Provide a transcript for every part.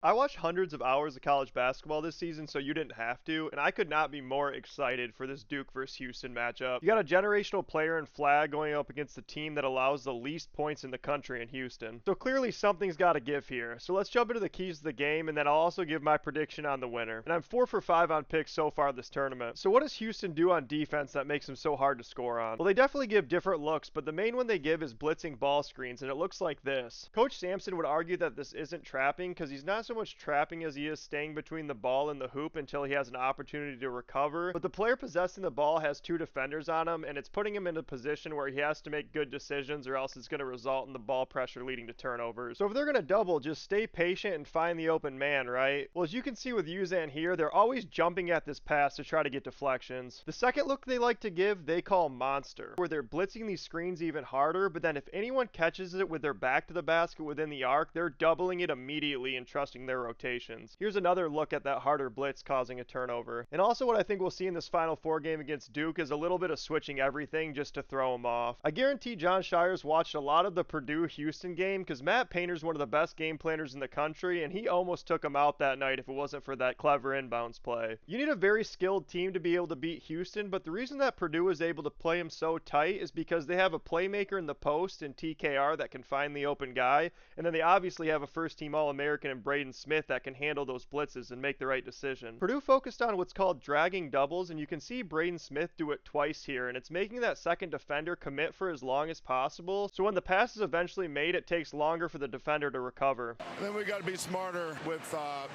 I watched hundreds of hours of college basketball this season, so you didn't have to, and I could not be more excited for this Duke versus Houston matchup. You got a generational player in Flag going up against the team that allows the least points in the country in Houston. So clearly something's got to give here. So let's jump into the keys of the game, and then I'll also give my prediction on the winner. And I'm 4 for 5 on picks so far this tournament. So what does Houston do on defense that makes them so hard to score on? Well, they definitely give different looks, but the main one they give is blitzing ball screens, and it looks like this. Coach Sampson would argue that this isn't trapping because he's not so much trapping as he is staying between the ball and the hoop until he has an opportunity to recover. But the player possessing the ball has two defenders on him, and it's putting him in a position where he has to make good decisions or else it's going to result in the ball pressure leading to turnovers. So if they're going to double, just stay patient and find the open man, right? Well, as you can see with Uzan here, they're always jumping at this pass to try to get deflections. The second look they like to give, they call monster, where they're blitzing these screens even harder, but then if anyone catches it with their back to the basket within the arc, they're doubling it immediately and trusting their rotations. Here's another look at that harder blitz causing a turnover. And also what I think we'll see in this Final Four game against Duke is a little bit of switching everything just to throw them off. I guarantee John Shires watched a lot of the Purdue-Houston game because Matt Painter's one of the best game planners in the country, and he almost took him out that night if it wasn't for that clever inbounds play. You need a very skilled team to be able to beat Houston, but the reason that Purdue is able to play him so tight is because they have a playmaker in the post in TKR that can find the open guy, and then they obviously have a first-team All-American in Braden Smith that can handle those blitzes and make the right decision. Purdue focused on what's called dragging doubles, and you can see Braden Smith do it twice here, and it's making that second defender commit for as long as possible, so when the pass is eventually made, it takes longer for the defender to recover. Then we got to be smarter with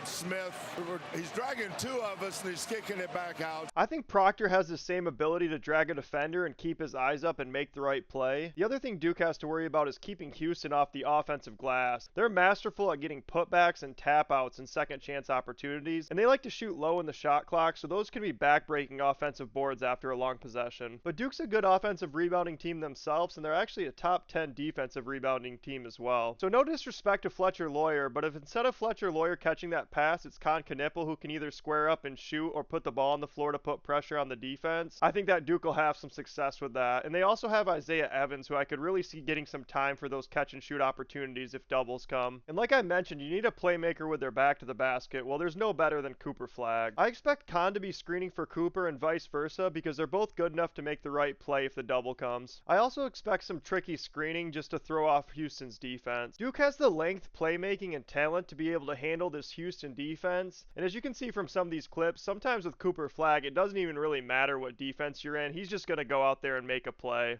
Smith. He's dragging two of us, and he's kicking it back out. I think Proctor has the same ability to drag a defender and keep his eyes up and make the right play. The other thing Duke has to worry about is keeping Houston off the offensive glass. They're masterful at getting putbacks and tap outs and second chance opportunities, and they like to shoot low in the shot clock, so those can be back-breaking offensive boards after a long possession. But Duke's a good offensive rebounding team themselves, and they're actually a top 10 defensive rebounding team as well. So no disrespect to Fletcher Loyer, but if instead of Fletcher Loyer catching that pass, it's Con Knipple who can either square up and shoot or put the ball on the floor to put pressure on the defense, I think that Duke will have some success with that. And they also have Isaiah Evans, who I could really see getting some time for those catch and shoot opportunities if doubles come. And like I mentioned, you need a playmaker with their back to the basket. Well, there's no better than Cooper Flagg. I expect Con to be screening for Cooper and vice versa because they're both good enough to make the right play if the double comes. I also expect some tricky screening just to throw off Houston's defense. Duke has the length, playmaking, and talent to be able to handle this Houston defense. And as you can see from some of these clips, sometimes with Cooper Flagg, it doesn't even really matter what defense you're in. He's just going to go out there and make a play.